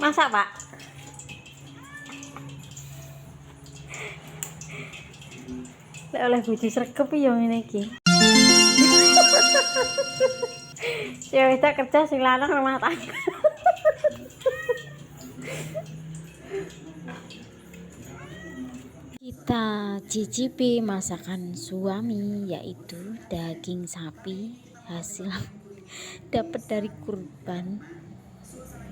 Masak, Pak. Lek oleh bojo sregep ya ngene iki. Ya wis tak kerja sing lanang rumah tangga. Kita cicipi masakan suami, yaitu daging sapi hasil dapat dari kurban.